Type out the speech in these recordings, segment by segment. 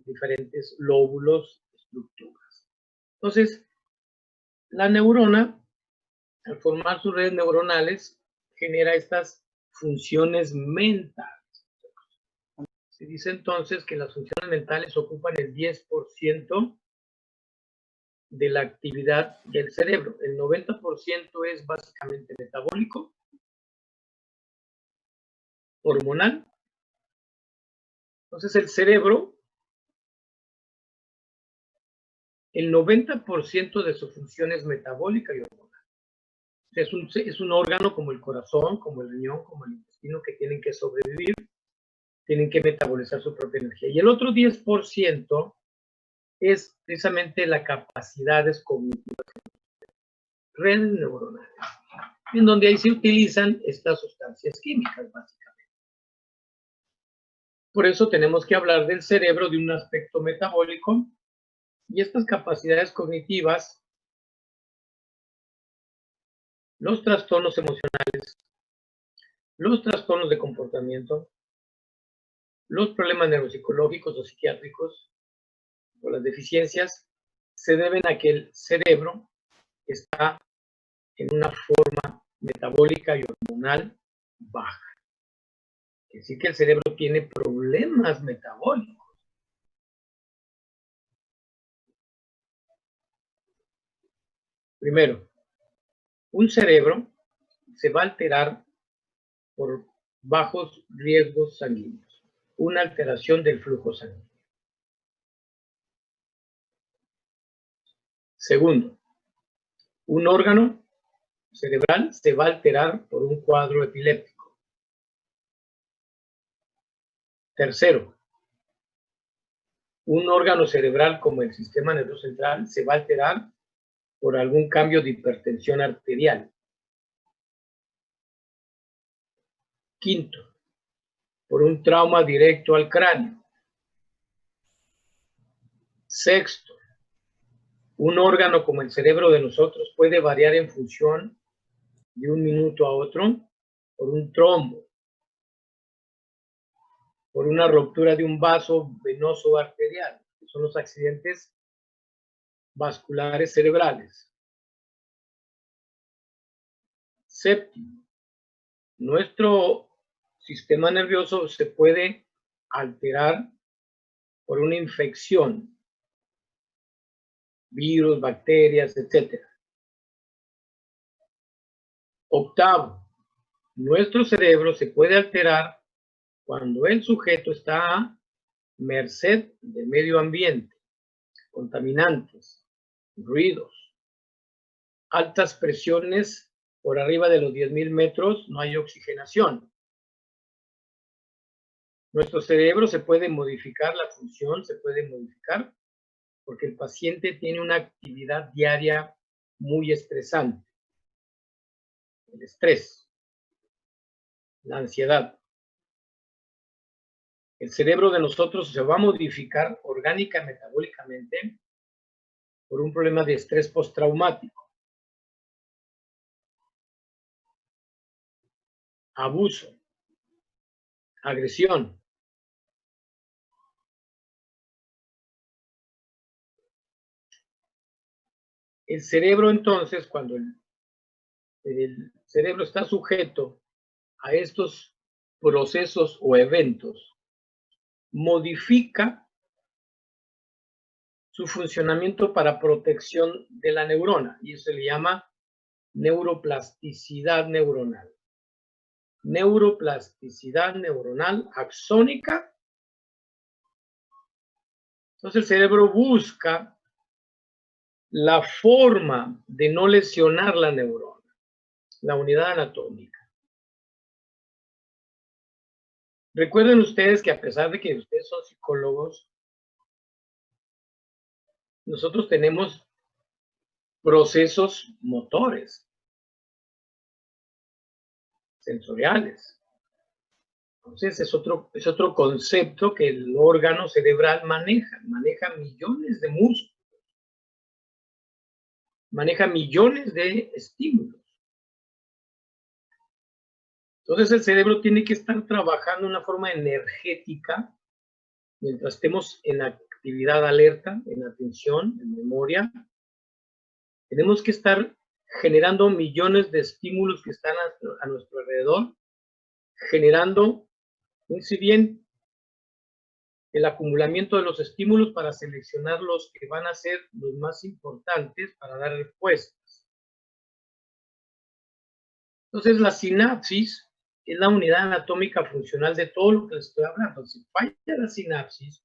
diferentes lóbulos, estructuras. Entonces, la neurona, al formar sus redes neuronales, genera estas funciones mentales. Se dice entonces que las funciones mentales ocupan el 10% de la actividad del cerebro. El 90% es básicamente metabólico, hormonal. Entonces el cerebro, el 90% de su función es metabólica y hormonal. Es un órgano como el corazón, como el riñón, como el intestino, que tienen que sobrevivir, tienen que metabolizar su propia energía. Y el otro 10% es precisamente las capacidades cognitivas, redes neuronales, en donde ahí se utilizan estas sustancias químicas, básicamente. Por eso tenemos que hablar del cerebro de un aspecto metabólico, y estas capacidades cognitivas, los trastornos emocionales, los trastornos de comportamiento, los problemas neuropsicológicos o psiquiátricos, o las deficiencias, se deben a que el cerebro está en una forma metabólica y hormonal baja. Es decir, que el cerebro tiene problemas metabólicos. Primero, un cerebro se va a alterar por bajos riesgos sanguíneos, una alteración del flujo sanguíneo. Segundo, un órgano cerebral se va a alterar por un cuadro epiléptico. Tercero, un órgano cerebral como el sistema nervioso central se va a alterar por algún cambio de hipertensión arterial. Quinto, por un trauma directo al cráneo. Sexto, un órgano como el cerebro de nosotros puede variar en función de un minuto a otro por un trombo, por una ruptura de un vaso venoso arterial, que son los accidentes vasculares cerebrales. Séptimo, nuestro sistema nervioso se puede alterar por una infección, virus, bacterias, etc. Octavo, nuestro cerebro se puede alterar cuando el sujeto está a merced del medio ambiente, contaminantes, ruidos, altas presiones por arriba de los 10.000 metros, no hay oxigenación. Nuestro cerebro se puede modificar, la función se puede modificar porque el paciente tiene una actividad diaria muy estresante. El estrés, la ansiedad. El cerebro de nosotros se va a modificar orgánica y metabólicamente por un problema de estrés postraumático. Abuso, agresión. El cerebro entonces, cuando el cerebro está sujeto a estos procesos o eventos, modifica su funcionamiento para protección de la neurona, y eso se le llama neuroplasticidad neuronal. Neuroplasticidad neuronal axónica. Entonces el cerebro busca la forma de no lesionar la neurona, la unidad anatómica. Recuerden ustedes que a pesar de que ustedes son psicólogos, nosotros tenemos procesos motores, sensoriales. Entonces es otro concepto que el órgano cerebral maneja millones de músculos, maneja millones de estímulos. Entonces el cerebro tiene que estar trabajando de una forma energética mientras estemos en actividad alerta, en atención, en memoria, tenemos que estar generando millones de estímulos que están a nuestro alrededor, generando, fíjense bien, el acumulamiento de los estímulos para seleccionar los que van a ser los más importantes para dar respuestas. Entonces, la sinapsis es la unidad anatómica funcional de todo lo que les estoy hablando. Si falla la sinapsis,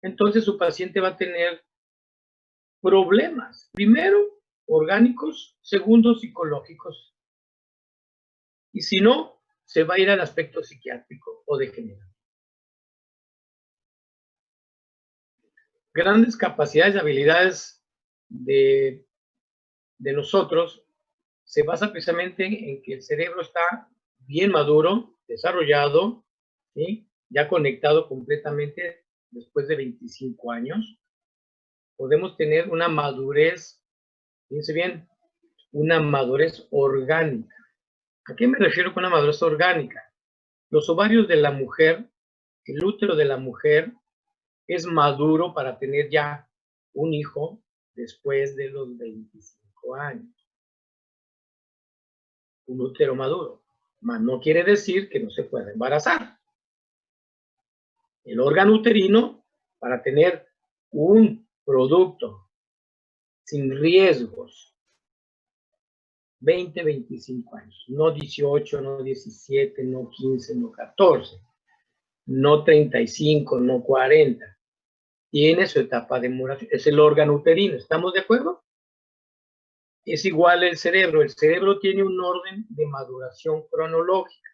entonces su paciente va a tener problemas. Primero, orgánicos. Segundo, psicológicos. Y si no, se va a ir al aspecto psiquiátrico o degenerativo. Grandes capacidades y habilidades de nosotros se basa precisamente en que el cerebro está bien maduro, desarrollado, ¿sí? Ya conectado completamente después de 25 años. Podemos tener una madurez, fíjense bien, una madurez orgánica. ¿A qué me refiero con una madurez orgánica? Los ovarios de la mujer, el útero de la mujer, es maduro para tener ya un hijo después de los 25 años. Un útero maduro. Mas no quiere decir que no se pueda embarazar. El órgano uterino, para tener un producto sin riesgos, 20, 25 años, no 18, no 17, no 15, no 14, no 35, no 40. Tiene su etapa de maduración, es el órgano uterino, ¿estamos de acuerdo? Es igual el cerebro tiene un orden de maduración cronológica.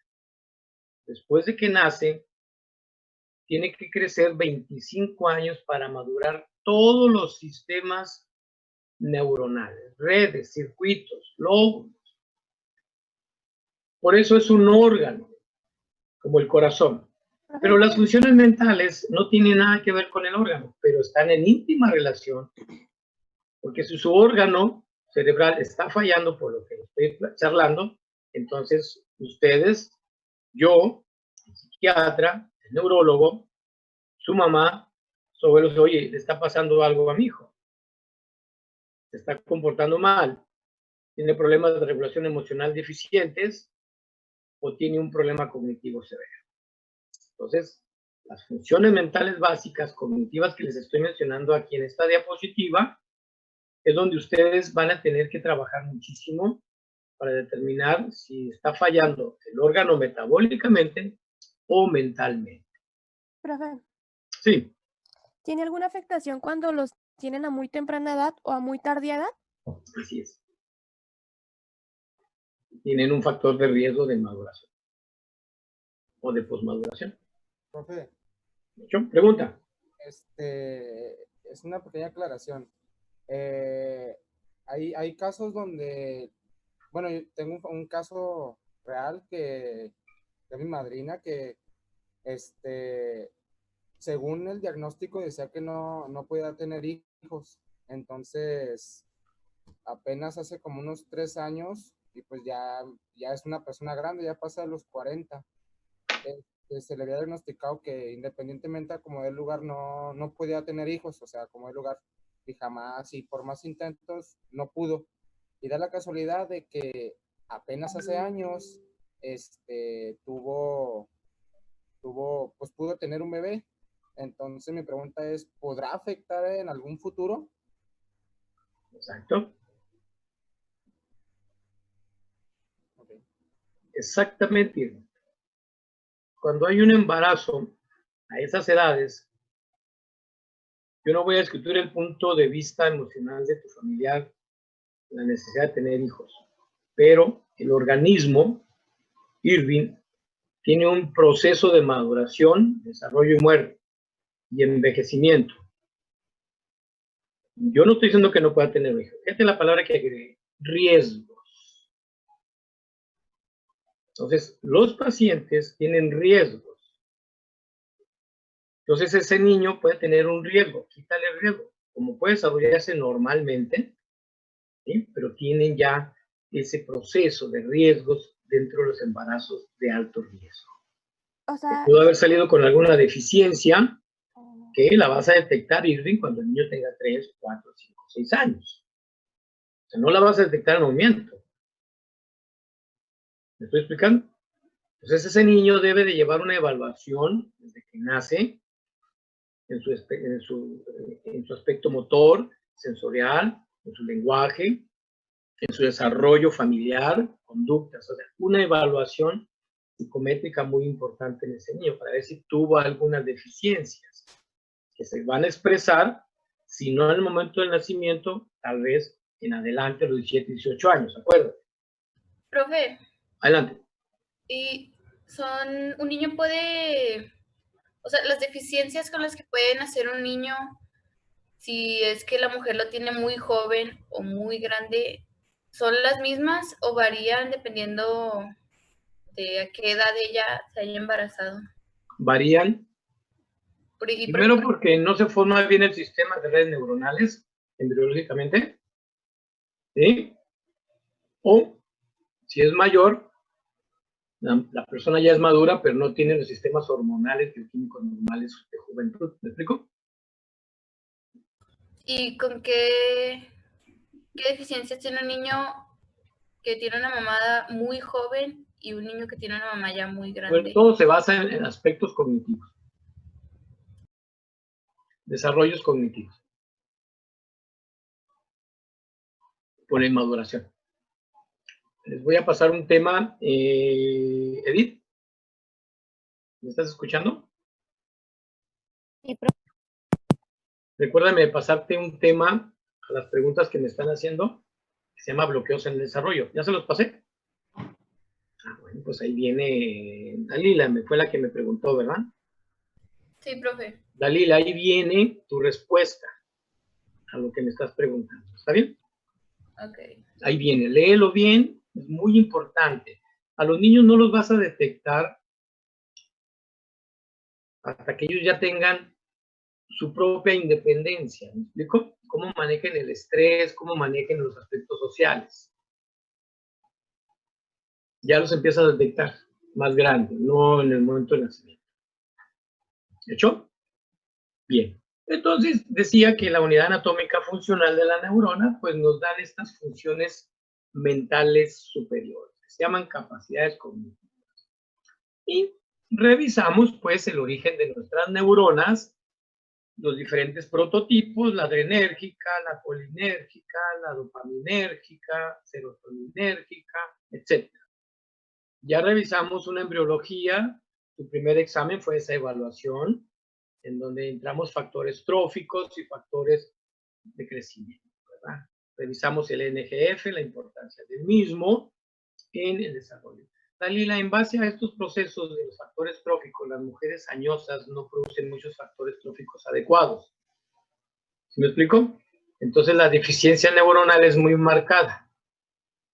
Después de que nace, tiene que crecer 25 años para madurar todos los sistemas neuronales, redes, circuitos, lóbulos. Por eso es un órgano, como el corazón. Pero las funciones mentales no tienen nada que ver con el órgano, pero están en íntima relación, porque si su órgano cerebral está fallando por lo que estoy charlando, entonces ustedes, yo, el psiquiatra, el neurólogo, su mamá, su abuelo, oye, le está pasando algo a mi hijo, se está comportando mal, tiene problemas de regulación emocional deficientes o tiene un problema cognitivo severo. Entonces, las funciones mentales básicas, cognitivas que les estoy mencionando aquí en esta diapositiva, es donde ustedes van a tener que trabajar muchísimo para determinar si está fallando el órgano metabólicamente o mentalmente. Profe, Sí. ¿tiene alguna afectación cuando los tienen a muy temprana edad o a muy tardía edad? Así es. Tienen un factor de riesgo de maduración o de posmaduración. Profe, Pregunta. Es una pequeña aclaración. Hay casos donde, bueno, yo tengo un caso real que de mi madrina que, según el diagnóstico decía que no podía tener hijos. Entonces, apenas hace como unos 3 años, y pues ya es una persona grande, ya pasa de los 40. Se le había diagnosticado que independientemente a como del lugar no podía tener hijos, o sea, como del lugar, y jamás, y por más intentos, no pudo. Y da la casualidad de que apenas hace años, pues pudo tener un bebé. Entonces mi pregunta es, ¿podrá afectar en algún futuro? Exacto. Okay. Exactamente. Cuando hay un embarazo a esas edades, yo no voy a discutir el punto de vista emocional de tu familiar, la necesidad de tener hijos, pero el organismo, Irving, tiene un proceso de maduración, desarrollo y muerte y envejecimiento. Yo no estoy diciendo que no pueda tener hijos. Fíjate la palabra que agregué, riesgos. Entonces, los pacientes tienen riesgos. Entonces, ese niño puede tener un riesgo, quítale el riesgo, como puede desarrollarse normalmente, ¿sí? Pero tienen ya ese proceso de riesgos dentro de los embarazos de alto riesgo. O sea, Pudo haber salido con alguna deficiencia, que la vas a detectar, Irving, cuando el niño tenga 3, 4, 5, 6 años. O sea, no la vas a detectar en el momento. ¿Me estoy explicando? Entonces ese niño debe de llevar una evaluación desde que nace en su aspecto motor, sensorial, en su lenguaje, en su desarrollo familiar, conductas, o sea, una evaluación psicométrica muy importante en ese niño para ver si tuvo algunas deficiencias que se van a expresar, si no en el momento del nacimiento, tal vez en adelante a los 17, 18 años, ¿de acuerdo? Profe, Adelante. y un niño puede, o sea, las deficiencias con las que puede nacer un niño, si es que la mujer lo tiene muy joven o muy grande, ¿son las mismas o varían dependiendo de a qué edad ella se haya embarazado? Varían. Y Primero porque no se forma bien el sistema de redes neuronales embriológicamente, ¿sí? O si es mayor, la persona ya es madura, pero no tiene los sistemas hormonales bioquímicos normales de juventud. ¿Me explico? ¿Y con qué deficiencias tiene un niño que tiene una mamá muy joven y un niño que tiene una mamá ya muy grande? Bueno, todo se basa en aspectos cognitivos, desarrollos cognitivos, por la inmaduración. Les voy a pasar un tema, Edith, ¿me estás escuchando? Sí, profe. Recuérdame pasarte un tema a las preguntas que me están haciendo, que se llama bloqueos en el desarrollo. ¿Ya se los pasé? Ah, bueno, pues ahí viene Dalila, me fue la que me preguntó, ¿verdad? Sí, profe. Dalila, ahí viene tu respuesta a lo que me estás preguntando. ¿Está bien? Ok. Ahí viene, léelo bien, es muy importante. A los niños no los vas a detectar hasta que ellos ya tengan su propia independencia. ¿Me explico? Cómo manejen el estrés, cómo manejen los aspectos sociales. Ya los empiezas a detectar más grandes, no en el momento del nacimiento. ¿De hecho? Bien. Entonces, decía que la unidad anatómica funcional de la neurona, pues nos dan estas funciones mentales superiores, que se llaman capacidades cognitivas. Y revisamos, pues, el origen de nuestras neuronas, los diferentes prototipos, la adrenérgica, la colinérgica, la dopaminérgica, serotoninérgica, etc. Ya revisamos una embriología, tu primer examen fue esa evaluación, en donde entramos factores tróficos y factores de crecimiento, ¿verdad? Revisamos el NGF, la importancia del mismo en el desarrollo. Dalila, en base a estos procesos de los factores tróficos, las mujeres añosas no producen muchos factores tróficos adecuados. ¿Sí me explico? Entonces la deficiencia neuronal es muy marcada.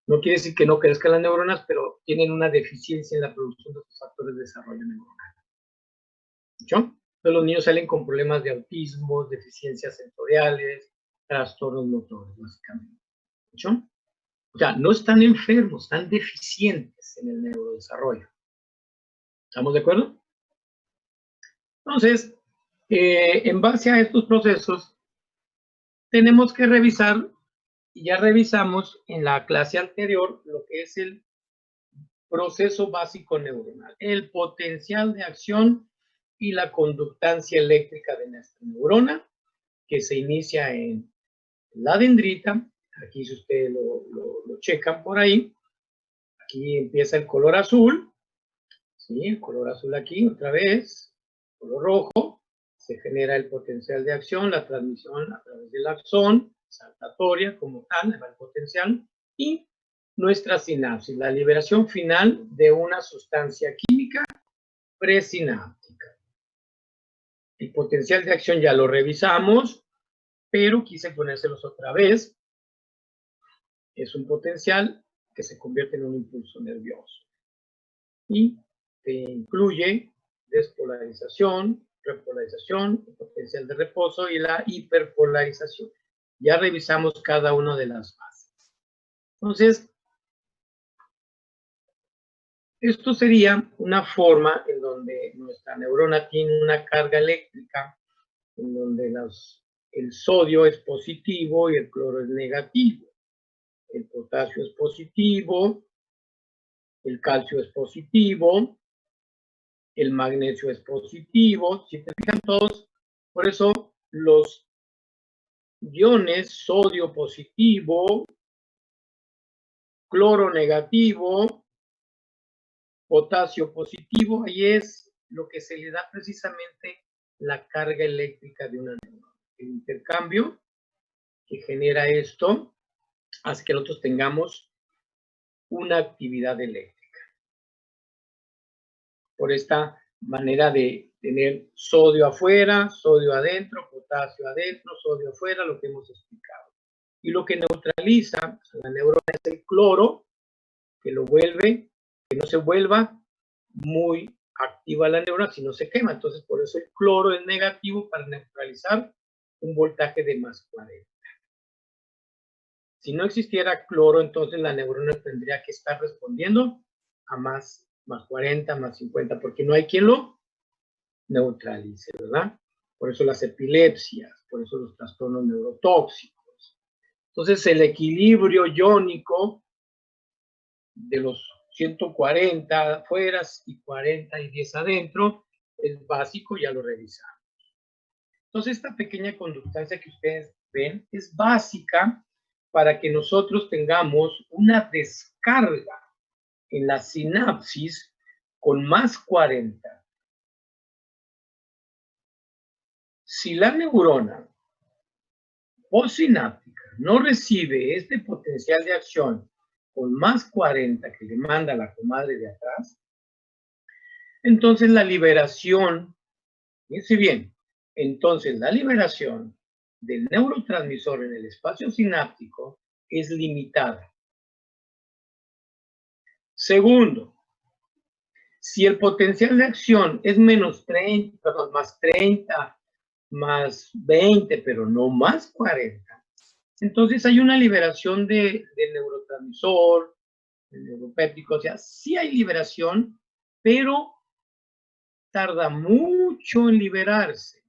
No quiere decir que no crezcan las neuronas, pero tienen una deficiencia en la producción de estos factores de desarrollo neuronal. ¿Escuchó? Entonces los niños salen con problemas de autismo, deficiencias sensoriales, trastornos motores, básicamente. ¿Escuchó? O sea, no están enfermos, están deficientes en el neurodesarrollo. ¿Estamos de acuerdo? Entonces, en base a estos procesos, tenemos que revisar, y ya revisamos en la clase anterior, lo que es el proceso básico neuronal, el potencial de acción y la conductancia eléctrica de nuestra neurona, que se inicia en la dendrita. Aquí si ustedes lo checan por ahí, aquí empieza el color azul, ¿sí? El color azul aquí otra vez, color rojo, se genera el potencial de acción, la transmisión a través del axón, saltatoria como tal, el potencial, y nuestra sinapsis, la liberación final de una sustancia química presináptica. El potencial de acción ya lo revisamos, pero quise ponérselos otra vez. Es un potencial que se convierte en un impulso nervioso y incluye despolarización, repolarización, el potencial de reposo y la hiperpolarización. Ya revisamos cada una de las fases. Entonces, esto sería una forma en donde nuestra neurona tiene una carga eléctrica en donde el sodio es positivo y el cloro es negativo. El potasio es positivo, el calcio es positivo, el magnesio es positivo. Si te fijan todos, por eso los iones sodio positivo, cloro negativo, potasio positivo, ahí es lo que se le da precisamente la carga eléctrica de una neurona. El intercambio que genera esto hace que nosotros tengamos una actividad eléctrica. Por esta manera de tener sodio afuera, sodio adentro, potasio adentro, sodio afuera, lo que hemos explicado. Y lo que neutraliza la neurona es el cloro, que lo vuelve, que no se vuelva muy activa la neurona, si no se quema. Entonces, por eso el cloro es negativo para neutralizar un voltaje de más 40. Si no existiera cloro, entonces la neurona tendría que estar respondiendo a más 40, más 50, porque no hay quien lo neutralice, ¿verdad? Por eso las epilepsias, por eso los trastornos neurotóxicos. Entonces, el equilibrio iónico de los 140 afuera y 40 y 10 adentro es básico, ya lo revisamos. Entonces, esta pequeña conductancia que ustedes ven es básica para que nosotros tengamos una descarga en la sinapsis con más 40. Si la neurona postsináptica no recibe este potencial de acción con más 40 que le manda la comadre de atrás, entonces la liberación, fíjense bien, entonces la liberación del neurotransmisor en el espacio sináptico es limitada. Segundo, si el potencial de acción es más 30, más 20, pero no más 40, entonces hay una liberación del neurotransmisor, del neuropéptico, o sea, sí hay liberación, pero tarda mucho en liberarse.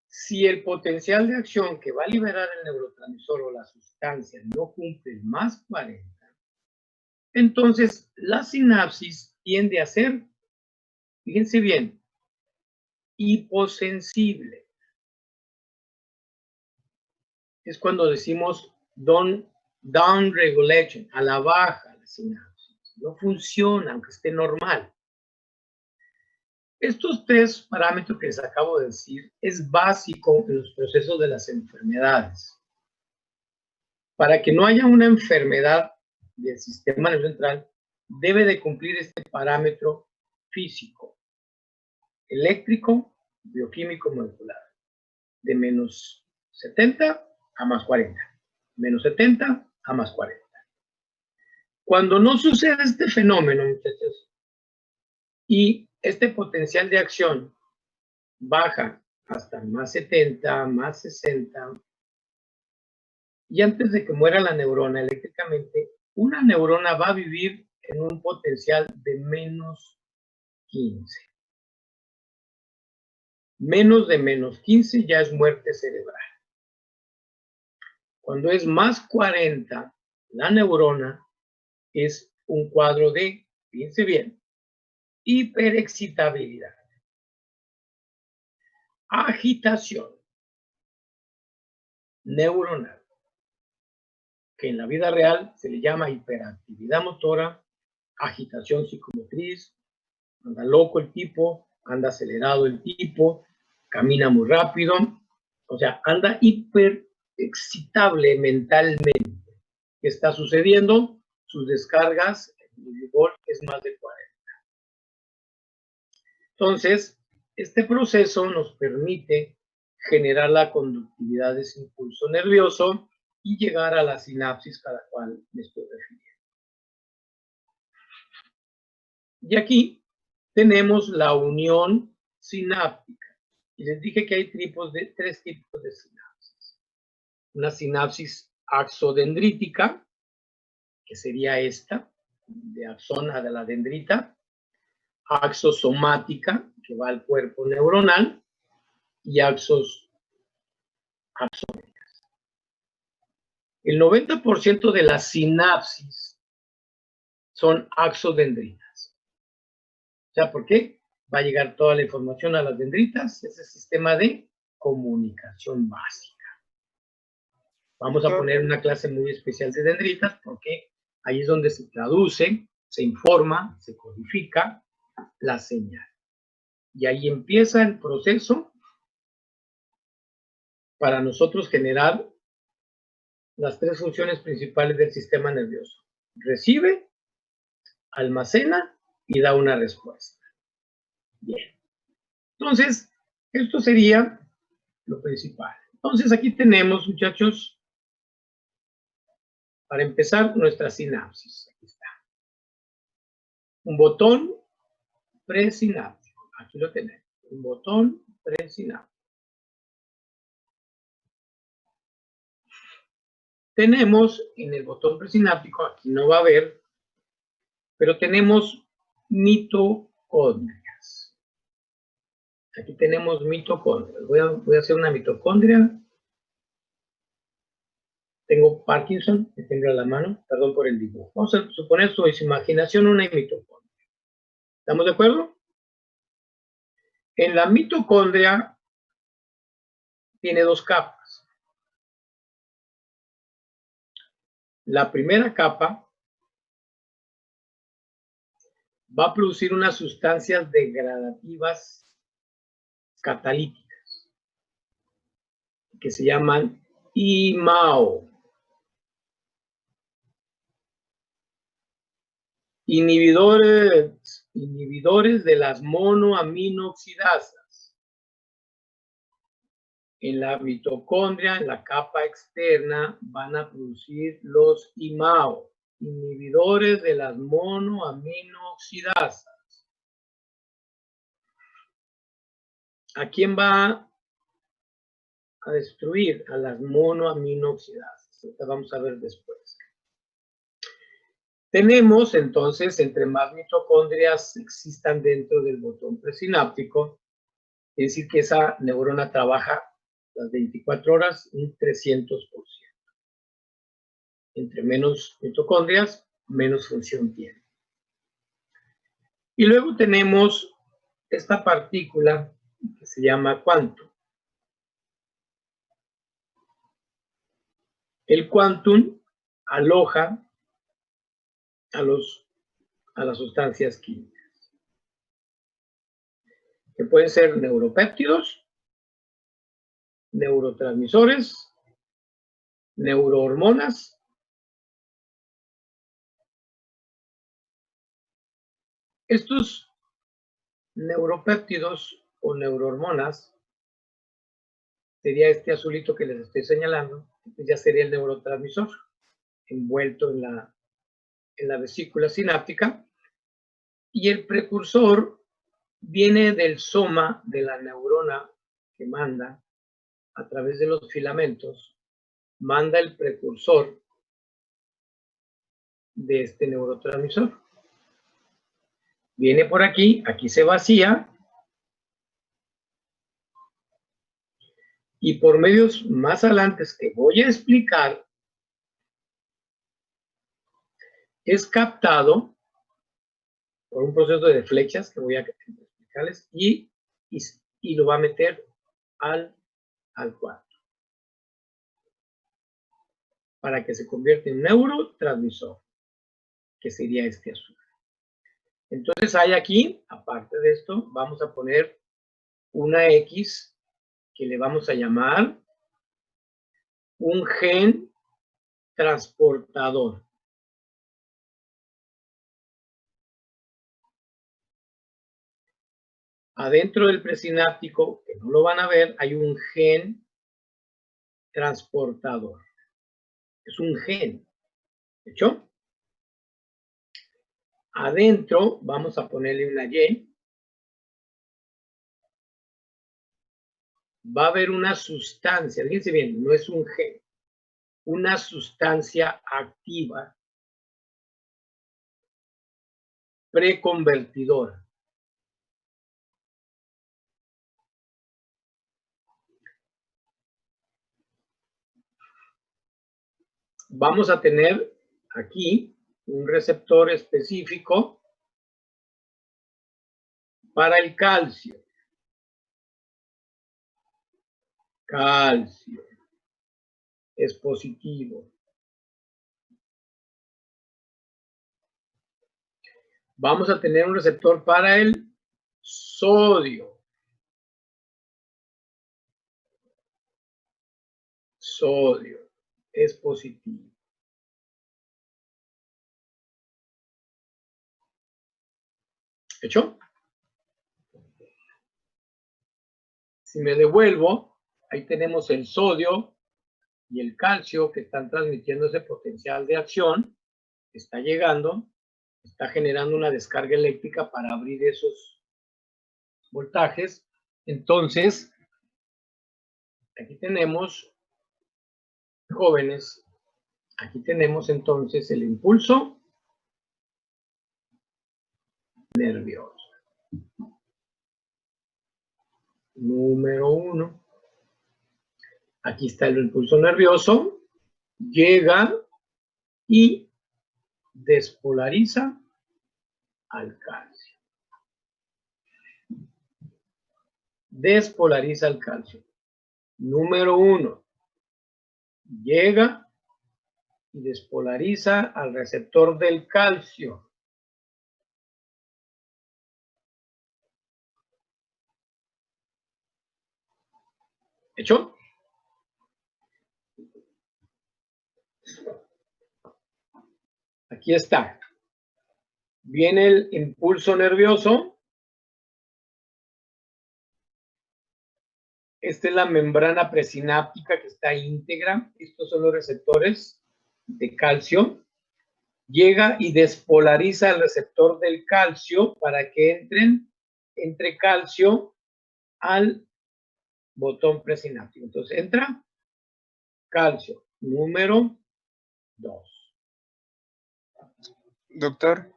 Si el potencial de acción que va a liberar el neurotransmisor o la sustancia no cumple más 40, entonces la sinapsis tiende a ser, fíjense bien, hiposensible. Es cuando decimos down regulation, a la baja la sinapsis. No funciona, aunque esté normal. Estos tres parámetros que les acabo de decir es básico en los procesos de las enfermedades. Para que no haya una enfermedad del sistema nervioso central, debe de cumplir este parámetro físico, eléctrico, bioquímico, molecular, de menos 70 a más 40, menos 70 a más 40. Cuando no sucede este fenómeno, muchachos, y este potencial de acción baja hasta más 70, más 60, y antes de que muera la neurona eléctricamente, una neurona va a vivir en un potencial de menos 15. Menos de menos 15 ya es muerte cerebral. Cuando es más 40, la neurona es un cuadro de, fíjense bien, hiperexcitabilidad, agitación neuronal, que en la vida real se le llama hiperactividad motora, agitación psicomotriz, anda loco el tipo, anda acelerado el tipo, camina muy rápido, o sea, anda hiperexcitable mentalmente. ¿Qué está sucediendo? Sus descargas, el volt es más de 40. Entonces, este proceso nos permite generar la conductividad de ese impulso nervioso y llegar a la sinapsis a la cual me estoy refiriendo. Y aquí tenemos la unión sináptica. Y les dije que hay tres tipos de sinapsis. Una sinapsis axodendrítica, que sería esta, de axón a la dendrita. axosomática, que va al cuerpo neuronal, y axónicas. El 90% de las sinapsis son axodendritas. O sea, ¿por qué? Va a llegar toda la información a las dendritas, ese sistema de comunicación básica. Vamos a poner una clase muy especial de dendritas porque ahí es donde se traduce, se informa, se codifica la señal. Y ahí empieza el proceso para nosotros generar las tres funciones principales del sistema nervioso. Recibe, almacena y da una respuesta. Bien. Entonces, esto sería lo principal. Entonces, aquí tenemos, muchachos, para empezar, nuestra sinapsis. Aquí está. Un botón presináptico. Aquí lo tenemos. Un botón presináptico. Tenemos en el botón presináptico, aquí no va a haber, pero tenemos mitocondrias. Aquí tenemos mitocondrias. Voy a hacer una mitocondria. Tengo Parkinson, me tiembla la mano, perdón por el dibujo. Vamos a suponer su imaginación una mitocondria. ¿Estamos de acuerdo? En la mitocondria tiene dos capas. La primera capa va a producir unas sustancias degradativas catalíticas que se llaman IMAO. Inhibidores de las monoaminoxidasas. En la mitocondria, en la capa externa, van a producir los IMAO, inhibidores de las monoaminoxidasas. ¿A quién va a destruir? A las monoaminoxidasas. Esto vamos a ver después. Tenemos entonces, entre más mitocondrias existan dentro del botón presináptico, es decir, que esa neurona trabaja las 24 horas un 300%. Entre menos mitocondrias, menos función tiene. Y luego tenemos esta partícula que se llama quantum. El quantum aloja a las sustancias químicas, que pueden ser neuropéptidos, neurotransmisores, neurohormonas, estos neuropéptidos o neurohormonas, sería este azulito que les estoy señalando, ya sería el neurotransmisor envuelto en la vesícula sináptica, y el precursor viene del soma de la neurona que manda a través de los filamentos, manda el precursor de este neurotransmisor. Viene por aquí, aquí se vacía, y por medios más adelante que voy a explicar, es captado por un proceso de flechas que voy a explicarles y lo va a meter al cuadro para que se convierta en neurotransmisor, que sería este azul. Entonces hay aquí, aparte de esto, vamos a poner una X que le vamos a llamar un gen transportador. Adentro del presináptico, que no lo van a ver, hay un gen transportador. Es un gen. ¿Hecho? Adentro vamos a ponerle una Y. Va a haber una sustancia, fíjense bien, no es un gen, una sustancia activa preconvertidora. vamos a tener aquí un receptor específico para el calcio. Calcio es positivo. Vamos a tener un receptor para el sodio. Sodio es positivo. ¿Hecho? Si me devuelvo, ahí tenemos el sodio y el calcio que están transmitiendo ese potencial de acción. Está llegando, está generando una descarga eléctrica para abrir esos voltajes. Entonces, aquí tenemos, jóvenes, aquí tenemos entonces el impulso nervioso. Número 1. Aquí está el impulso nervioso. Llega y despolariza al calcio. Despolariza al calcio. Número 1. Llega y despolariza al receptor del calcio. ¿Hecho? Aquí está. Viene el impulso nervioso. Esta es la membrana presináptica que está íntegra. Estos son los receptores de calcio. Llega y despolariza el receptor del calcio para que entre calcio al botón presináptico. Entonces entra calcio, número 2. Doctor,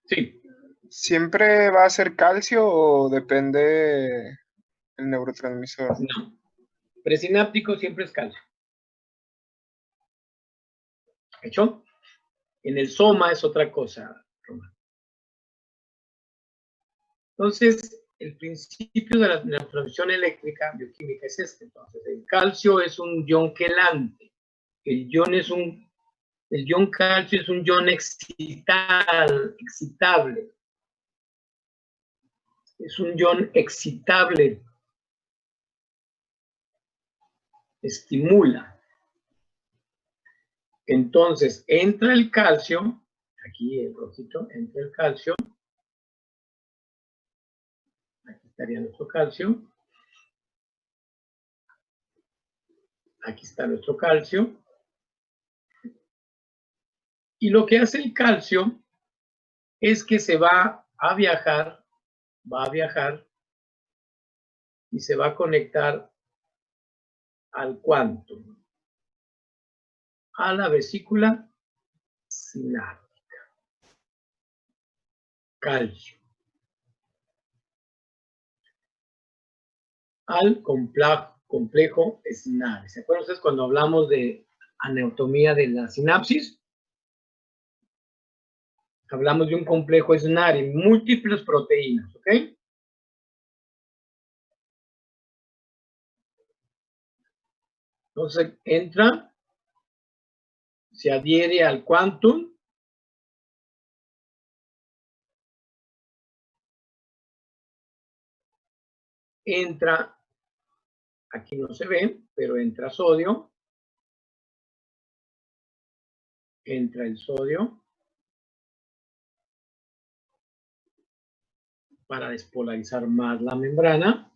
Sí, ¿siempre va a ser calcio o depende el neurotransmisor? no. Presináptico siempre es calcio. ¿Hecho? En el soma es otra cosa, Román. Entonces, el principio de la transmisión eléctrica bioquímica es este. Entonces, el calcio es un ion quelante. El ion calcio es un ion excitable. Es un ion excitable. Estimula. Entonces, entra el calcio, aquí el rojito, entra el calcio. Aquí estaría nuestro calcio. Aquí está nuestro calcio. Y lo que hace el calcio es que se va a viajar y se va a conectar al quantum, a la vesícula sináptica. Calcio. Al complejo SNARI. ¿Se acuerdan ustedes cuando hablamos de anatomía de la sinapsis? Hablamos de un complejo SNARI, múltiples proteínas, ¿ok? Entonces entra, se adhiere al quantum, entra, aquí no se ve, pero entra sodio, entra el sodio para despolarizar más la membrana.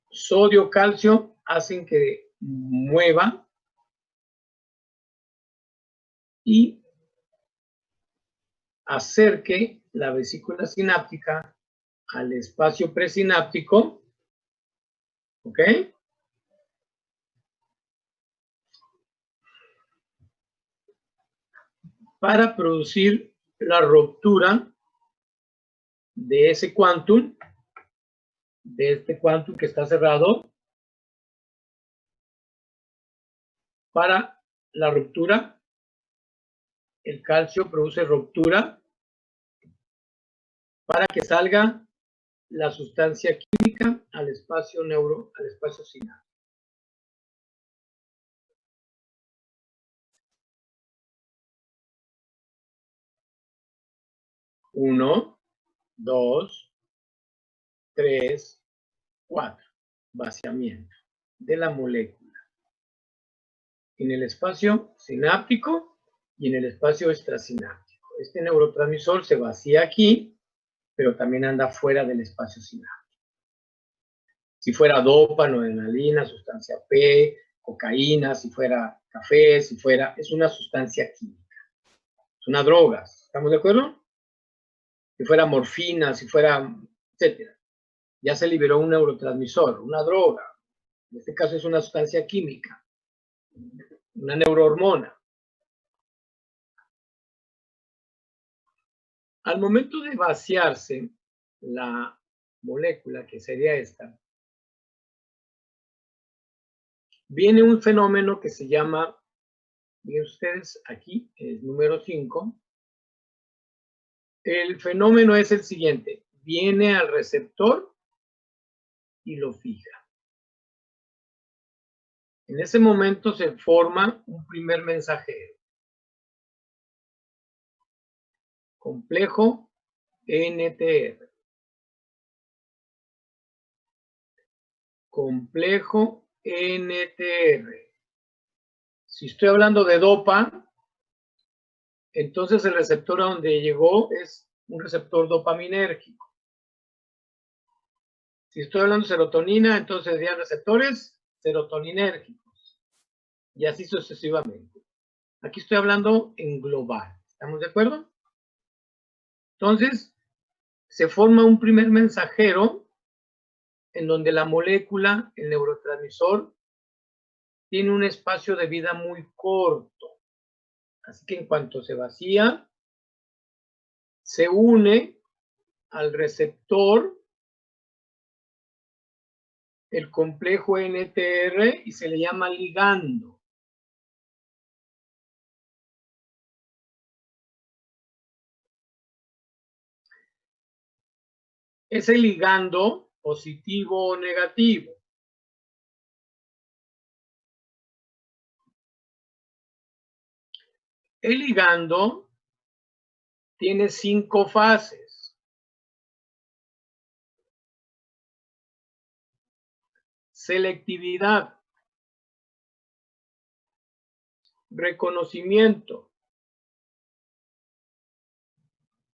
Sodio, calcio hacen que mueva y acerque la vesícula sináptica al espacio presináptico, ¿ok? Para producir la ruptura de ese quantum de este quantum que está cerrado para la ruptura. El calcio produce ruptura para que salga la sustancia química al espacio sináptico. Uno, 2, 3, 4. Vaciamiento de la molécula en el espacio sináptico y en el espacio extrasináptico. Este neurotransmisor se vacía aquí, pero también anda fuera del espacio sináptico. Si fuera dopa, noradrenalina, sustancia P, cocaína, si fuera café, es una sustancia química. Es una droga, ¿estamos de acuerdo? Si fuera morfina, si fuera, etcétera. Ya se liberó un neurotransmisor, una droga. En este caso es una sustancia química, una neurohormona. Al momento de vaciarse la molécula, que sería esta, viene un fenómeno que se llama, miren ustedes aquí, el número 5. El fenómeno es el siguiente: viene al receptor y lo fija. En ese momento se forma un primer mensajero. Complejo NTR. Complejo NTR. Si estoy hablando de dopa, entonces el receptor a donde llegó es un receptor dopaminérgico. Si estoy hablando de serotonina, entonces serían receptores serotoninérgicos. Y así sucesivamente. Aquí estoy hablando en global. ¿Estamos de acuerdo? Entonces, se forma un primer mensajero en donde la molécula, el neurotransmisor, tiene un espacio de vida muy corto. Así que en cuanto se vacía, se une al receptor, el complejo NTR, y se le llama ligando. Ese ligando, positivo o negativo. El ligando tiene 5 fases. Selectividad, reconocimiento,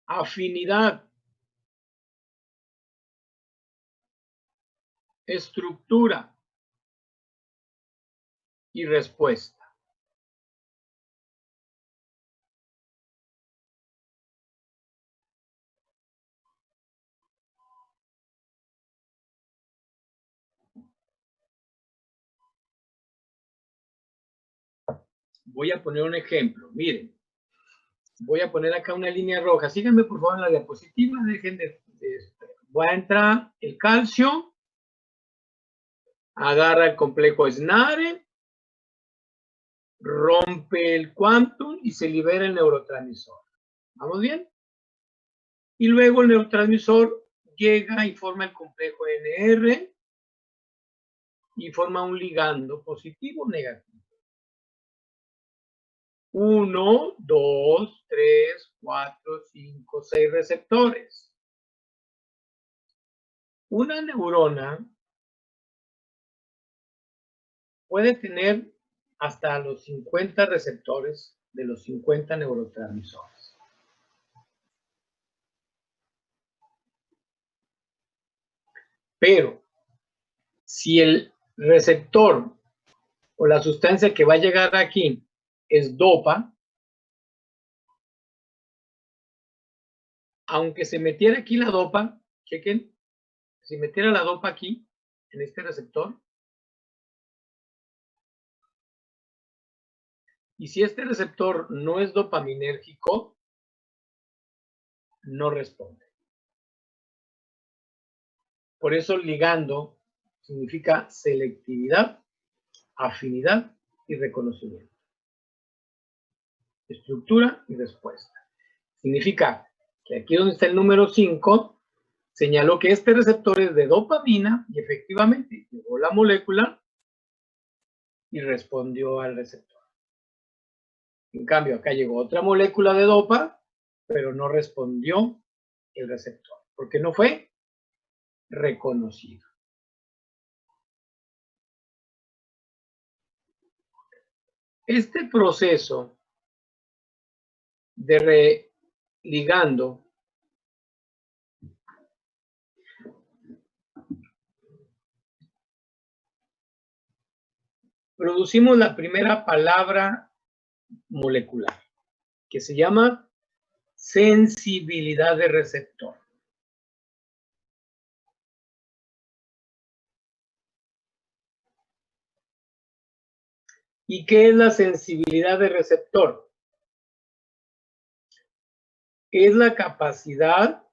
afinidad, estructura y respuesta. Voy a poner un ejemplo. Miren, voy a poner acá una línea roja. Síganme por favor en la diapositiva. Dejen voy a entrar el calcio. Agarra el complejo SNARE. Rompe el quantum y se libera el neurotransmisor. ¿Vamos bien? Y luego el neurotransmisor llega y forma el complejo NR y forma un ligando positivo o negativo. 1, 2, 3, 4, 5, 6 receptores. Una neurona puede tener hasta los 50 receptores de los 50 neurotransmisores. Pero si el receptor o la sustancia que va a llegar aquí es dopa, aunque se metiera aquí la dopa, chequen, si metiera la dopa aquí, en este receptor, y si este receptor no es dopaminérgico, no responde. Por eso ligando significa selectividad, afinidad y reconocimiento. Estructura y respuesta. Significa que aquí donde está el número 5, señaló que este receptor es de dopamina y efectivamente llegó la molécula y respondió al receptor. En cambio, acá llegó otra molécula de dopa, pero no respondió el receptor, porque no fue reconocido. Este proceso de religando producimos la primera palabra molecular, que se llama sensibilidad de receptor. ¿Y qué es la sensibilidad de receptor? Es la capacidad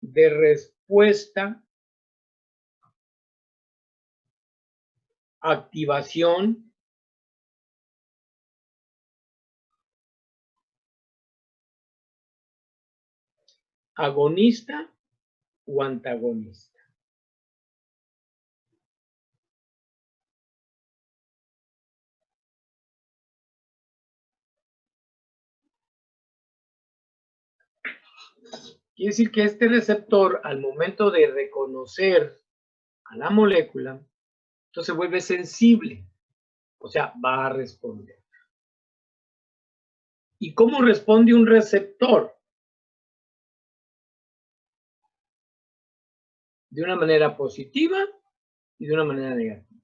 de respuesta, activación, agonista o antagonista. Quiere decir que este receptor, al momento de reconocer a la molécula, entonces se vuelve sensible, o sea, va a responder. ¿Y cómo responde un receptor? De una manera positiva y de una manera negativa.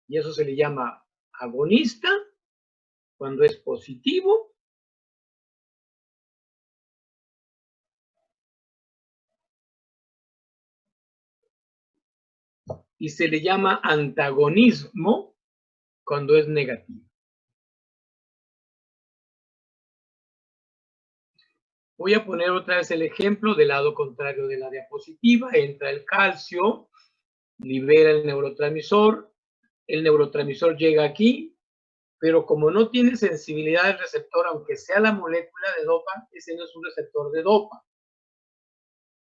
Y eso se le llama agonista cuando es positivo, y se le llama antagonismo cuando es negativo. Voy a poner otra vez el ejemplo del lado contrario de la diapositiva. Entra el calcio, libera el neurotransmisor llega aquí, pero como no tiene sensibilidad del receptor, aunque sea la molécula de dopa, ese no es un receptor de dopa.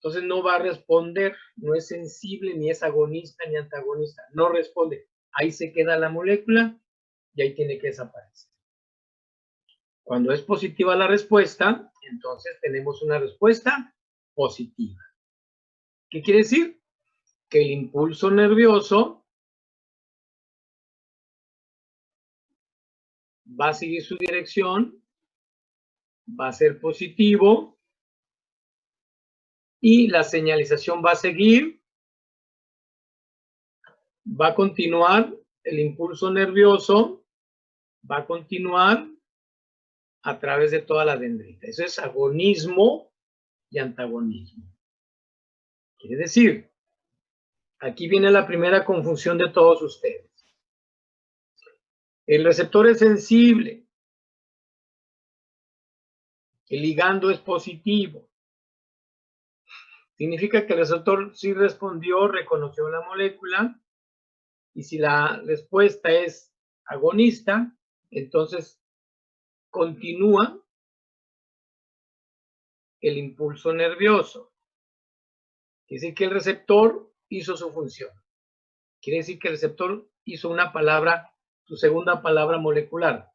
Entonces no va a responder, no es sensible, ni es agonista, ni antagonista, no responde. Ahí se queda la molécula y ahí tiene que desaparecer. Cuando es positiva la respuesta, entonces tenemos una respuesta positiva. ¿Qué quiere decir? Que el impulso nervioso va a seguir su dirección, va a ser positivo y la señalización va a seguir, va a continuar, el impulso nervioso va a continuar a través de toda la dendrita. Eso es agonismo y antagonismo. Quiere decir, aquí viene la primera confusión de todos ustedes. El receptor es sensible. El ligando es positivo. Significa que el receptor sí respondió, reconoció la molécula, y si la respuesta es agonista, entonces continúa el impulso nervioso. Quiere decir que el receptor hizo su función. Quiere decir que el receptor hizo una palabra, su segunda palabra molecular.